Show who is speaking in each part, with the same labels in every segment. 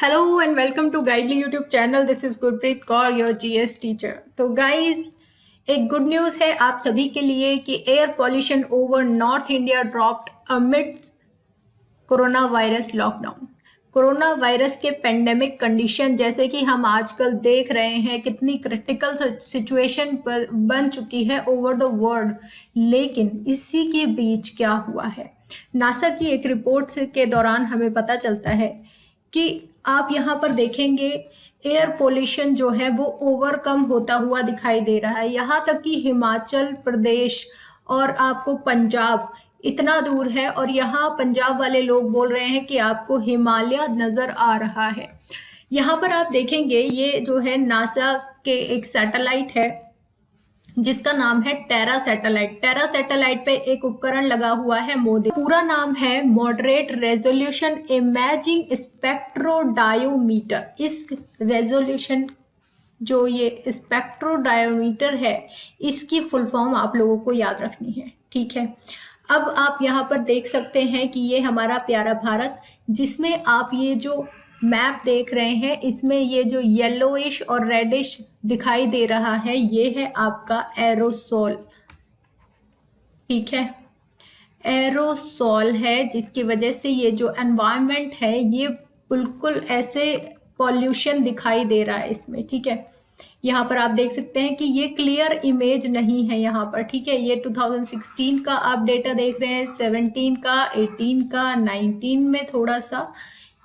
Speaker 1: Hello and welcome to Guidely YouTube channel. This is Gurpreet Kaur, your GS teacher. तो guys, एक good news है आप सभी के लिए कि air pollution over North India dropped amid corona virus lockdown. Corona virus के पेंडेमिक कंडीशन जैसे कि हम आजकल देख रहे हैं कितनी क्रिटिकल सिचुएशन पर बन चुकी है ओवर द वर्ल्ड। लेकिन इसी के बीच क्या हुआ है, नासा की एक रिपोर्ट के दौरान हमें पता चलता है कि आप यहाँ पर देखेंगे एयर पोल्यूशन जो है वो ओवरकम होता हुआ दिखाई दे रहा है। यहाँ तक कि हिमाचल प्रदेश और आपको पंजाब इतना दूर है, और यहाँ पंजाब वाले लोग बोल रहे हैं कि आपको हिमालय नजर आ रहा है। यहाँ पर आप देखेंगे ये जो है नासा के एक सैटेलाइट है जिसका नाम है टेरा सैटेलाइट। टेरा सैटेलाइट पे एक उपकरण लगा हुआ है मोदी। पूरा नाम है मॉडरेट रेजोल्यूशन इमेजिंग स्पेक्ट्रोडायोमीटर। इस रेजोल्यूशन जो ये स्पेक्ट्रोडायोमीटर है, इसकी फुल फॉर्म आप लोगों को याद रखनी है, ठीक है। अब आप यहाँ पर देख सकते हैं कि ये हमारा प्यारा भारत, जिसमें आप ये जो मैप देख रहे हैं इसमें ये जो येलोइश और रेडिश दिखाई दे रहा है ये है आपका एरोसोल, ठीक है। एरोसोल है जिसकी वजह से ये जो एनवायरनमेंट है ये बिल्कुल ऐसे पॉल्यूशन दिखाई दे रहा है इसमें, ठीक है। यहाँ पर आप देख सकते हैं कि ये क्लियर इमेज नहीं है यहाँ पर, ठीक है। ये 2016 का आप डेटा देख रहे हैं, 17 का, 18 का, 19 में थोड़ा सा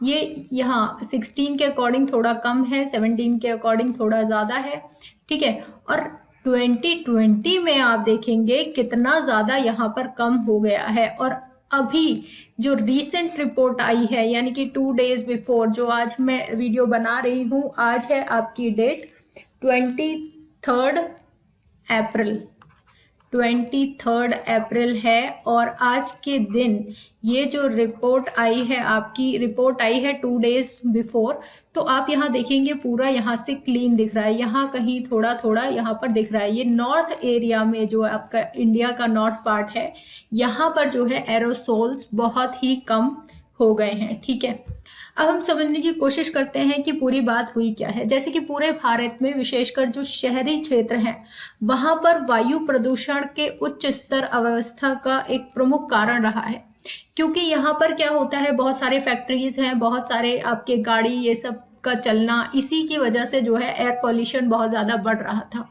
Speaker 1: ये यहाँ 16 के अकॉर्डिंग थोड़ा कम है, 17 के अकॉर्डिंग थोड़ा ज़्यादा है, ठीक है। और 2020 में आप देखेंगे कितना ज़्यादा यहाँ पर कम हो गया है। और अभी जो रीसेंट रिपोर्ट आई है यानी कि 2 डेज बिफोर, जो आज मैं वीडियो बना रही हूँ, आज है आपकी डेट 23 अप्रैल, 23 अप्रैल है। और आज के दिन ये जो रिपोर्ट आई है, आपकी रिपोर्ट आई है 2 डेज बिफोर, तो आप यहाँ देखेंगे पूरा यहाँ से क्लीन दिख रहा है, यहाँ कहीं थोड़ा थोड़ा यहाँ पर दिख रहा है। ये नॉर्थ एरिया में जो आपका इंडिया का नॉर्थ पार्ट है, यहाँ पर जो है एरोसोल्स बहुत ही कम हो गए हैं, ठीक है। अब हम समझने की कोशिश करते हैं कि पूरी बात हुई क्या है। जैसे कि पूरे भारत में विशेषकर जो शहरी क्षेत्र हैं वहां पर वायु प्रदूषण के उच्च स्तर अव्यवस्था का एक प्रमुख कारण रहा है, क्योंकि यहाँ पर क्या होता है, बहुत सारे फैक्ट्रीज हैं, बहुत सारे आपके गाड़ी ये सब का चलना, इसी की वजह से जो है एयर पॉल्यूशन बहुत ज्यादा बढ़ रहा था।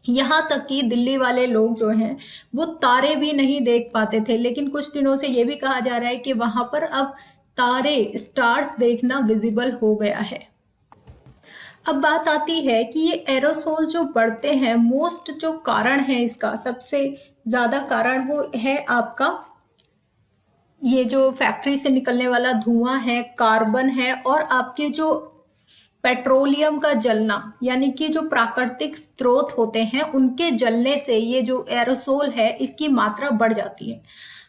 Speaker 1: यहाँ तक कि दिल्ली वाले लोग जो हैं वो तारे भी नहीं देख पाते थे, लेकिन कुछ दिनों से ये भी कहा जा रहा है कि वहां पर अब तारे, स्टार्स देखना विजिबल हो गया है। अब बात आती है कि ये एरोसोल जो बढ़ते हैं, मोस्ट जो कारण है इसका सबसे ज्यादा कारण वो है आपका ये जो फैक्ट्री से निकलने वाला धुआं है, कार्बन है, और आपके जो पेट्रोलियम का जलना, यानी कि जो प्राकृतिक स्रोत होते हैं उनके जलने से ये जो एरोसोल है इसकी मात्रा बढ़ जाती है।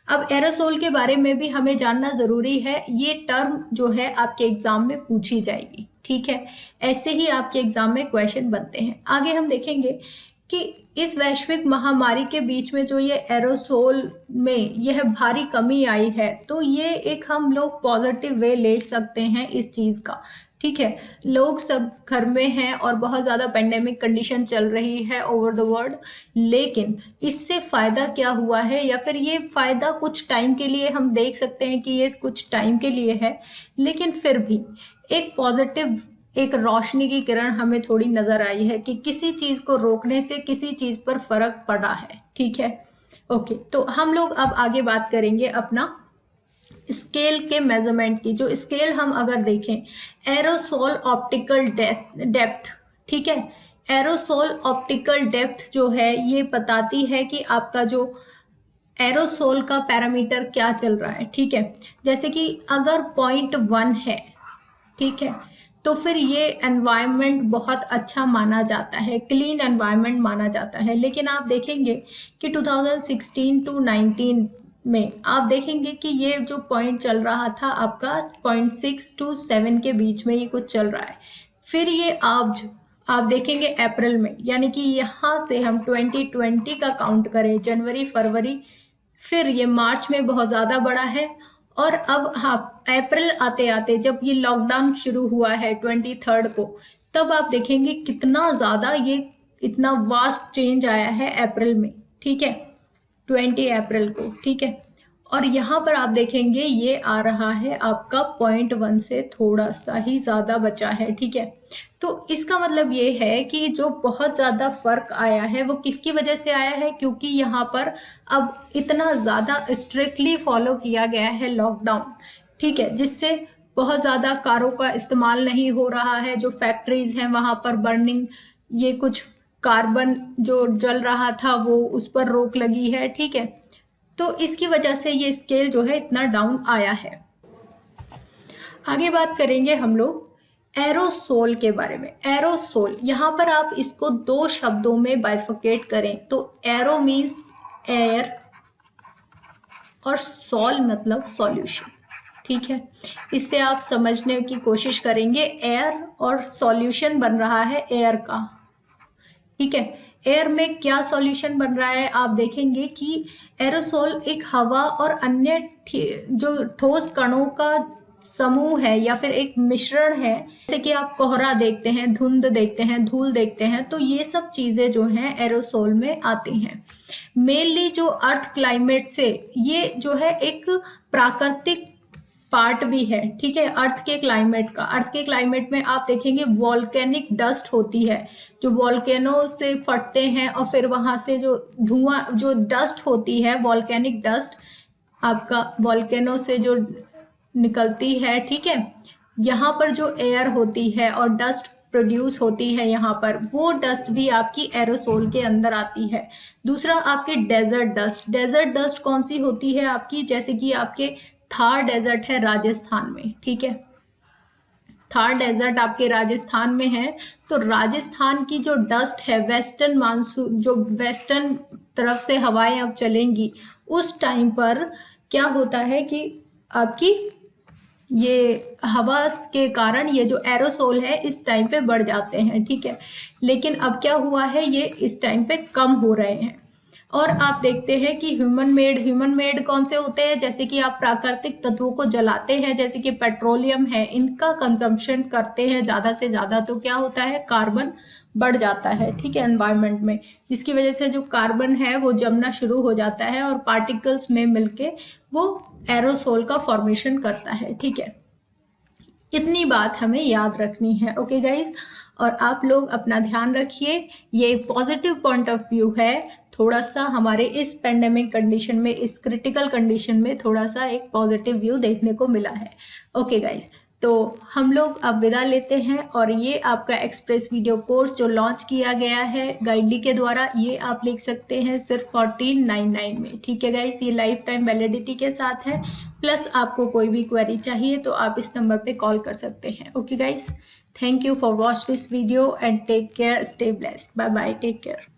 Speaker 1: अब एरोसोल के बारे में भी हमें जानना जरूरी है, ये टर्म जो है आपके एग्जाम में पूछी जाएगी, ठीक है। ऐसे ही आपके एग्जाम में क्वेश्चन बनते हैं। आगे हम देखेंगे कि इस वैश्विक महामारी के बीच में जो ये एरोसोल में यह भारी कमी आई है, तो ये एक हम लोग पॉजिटिव वे ले सकते हैं इस चीज का, ठीक है। लोग सब घर में हैं और बहुत ज़्यादा पेंडेमिक कंडीशन चल रही है ओवर द वर्ल्ड, लेकिन इससे फ़ायदा क्या हुआ है, या फिर ये फ़ायदा कुछ टाइम के लिए हम देख सकते हैं कि ये कुछ टाइम के लिए है, लेकिन फिर भी एक पॉजिटिव, एक रोशनी की किरण हमें थोड़ी नज़र आई है कि किसी चीज़ को रोकने से किसी चीज़ पर फर्क पड़ा है, ठीक है। ओके, तो हम लोग अब आगे बात करेंगे अपना स्केल के मेजरमेंट की। जो स्केल हम अगर देखें, एरोसोल ऑप्टिकल डेप्थ, ठीक है। एरोसोल ऑप्टिकल डेप्थ जो है ये बताती है कि आपका जो एरोसोल का पैरामीटर क्या चल रहा है, ठीक है। जैसे कि अगर 0.1 है, ठीक है, तो फिर ये एनवायरनमेंट बहुत अच्छा माना जाता है, क्लीन एनवायरनमेंट माना जाता है। लेकिन आप देखेंगे कि 2016 टू 19 में आप देखेंगे कि ये जो पॉइंट चल रहा था आपका 0.6 टू 7 के बीच में ये कुछ चल रहा है। फिर ये आप देखेंगे अप्रैल में, यानी कि यहाँ से हम 2020 का काउंट करें, जनवरी फरवरी, फिर ये मार्च में बहुत ज़्यादा बड़ा है, और अब हाँ, अप्रैल आते आते जब ये लॉकडाउन शुरू हुआ है 23 को, तब आप देखेंगे कितना ज़्यादा ये इतना वास्ट चेंज आया है अप्रैल में, ठीक है, 20 अप्रैल को, ठीक है। और यहाँ पर आप देखेंगे ये आ रहा है आपका 0.1 से थोड़ा सा ही ज़्यादा बचा है, ठीक है। तो इसका मतलब ये है कि जो बहुत ज़्यादा फर्क आया है वो किसकी वजह से आया है, क्योंकि यहाँ पर अब इतना ज़्यादा स्ट्रिक्टली फॉलो किया गया है लॉकडाउन, ठीक है, जिससे बहुत ज़्यादा कारों का इस्तेमाल नहीं हो रहा है, जो फैक्ट्रीज हैं वहाँ पर बर्निंग, ये कुछ कार्बन जो जल रहा था वो उस पर रोक लगी है, ठीक है। तो इसकी वजह से ये स्केल जो है इतना डाउन आया है। आगे बात करेंगे हम लोग एरोसोल के बारे में। एरोसोल, यहाँ पर आप इसको दो शब्दों में बाइफर्केट करें तो एरो मीन्स एयर और सोल मतलब सॉल्यूशन, ठीक है। इससे आप समझने की कोशिश करेंगे, एयर और सॉल्यूशन बन रहा है एयर का, ठीक है। एयर में क्या सॉल्यूशन बन रहा है, आप देखेंगे कि एरोसोल एक हवा और अन्य जो ठोस कणों का समूह है या फिर एक मिश्रण है, जैसे कि आप कोहरा देखते हैं, धुंध देखते हैं, धूल देखते हैं, तो ये सब चीजें जो हैं एरोसोल में आती हैं। मेनली जो अर्थ क्लाइमेट से, ये जो है एक प्राकृतिक पार्ट भी है, ठीक है, अर्थ के क्लाइमेट का। अर्थ के क्लाइमेट में आप देखेंगे वॉल्केनिक डस्ट होती है, जो वॉल्केनो से फटते हैं और फिर वहां से जो धुआं, जो डस्ट होती है वॉल्केनिक डस्ट, आपका वॉल्केनो से जो निकलती है, ठीक है। यहाँ पर जो एयर होती है और डस्ट प्रोड्यूस होती है यहाँ पर, वो डस्ट भी आपकी एरोसोल के अंदर आती है। दूसरा आपके डेजर्ट डस्ट। डेजर्ट डस्ट कौन सी होती है आपकी, जैसे कि आपके थार डेजर्ट है राजस्थान में, ठीक है, थार डेजर्ट आपके राजस्थान में है, तो राजस्थान की जो डस्ट है, वेस्टर्न मानसून, जो वेस्टर्न तरफ से हवाएं अब चलेंगी, उस टाइम पर क्या होता है कि आपकी ये हवा के कारण ये जो एरोसोल है इस टाइम पे बढ़ जाते हैं, ठीक है। लेकिन अब क्या हुआ है, ये इस टाइम पे कम हो रहे हैं। और आप देखते हैं कि ह्यूमन मेड कौन से होते हैं, जैसे कि आप प्राकृतिक तत्वों को जलाते हैं, जैसे कि पेट्रोलियम है, इनका कंजम्पशन करते हैं ज़्यादा से ज़्यादा, तो क्या होता है, कार्बन बढ़ जाता है, ठीक है, एनवायरनमेंट में, जिसकी वजह से जो कार्बन है वो जमना शुरू हो जाता है और पार्टिकल्स में मिलके वो एरोसोल का फॉर्मेशन करता है, ठीक है। इतनी बात हमें याद रखनी है, ओके गाइज। और आप लोग अपना ध्यान रखिए, ये एक पॉजिटिव पॉइंट ऑफ व्यू है, थोड़ा सा हमारे इस पेंडेमिक कंडीशन में, इस क्रिटिकल कंडीशन में थोड़ा सा एक पॉजिटिव व्यू देखने को मिला है, ओके गाइज। तो हम लोग अब विदा लेते हैं, और ये आपका एक्सप्रेस वीडियो कोर्स जो लॉन्च किया गया है गाइडली के द्वारा, ये आप लिख सकते हैं सिर्फ 1499 में, ठीक है गाइस। ये लाइफ टाइम वैलिडिटी के साथ है, प्लस आपको कोई भी क्वेरी चाहिए तो आप इस नंबर पे कॉल कर सकते हैं, okay guys. Thank you for watch this video and take care, stay blessed, bye bye, take care.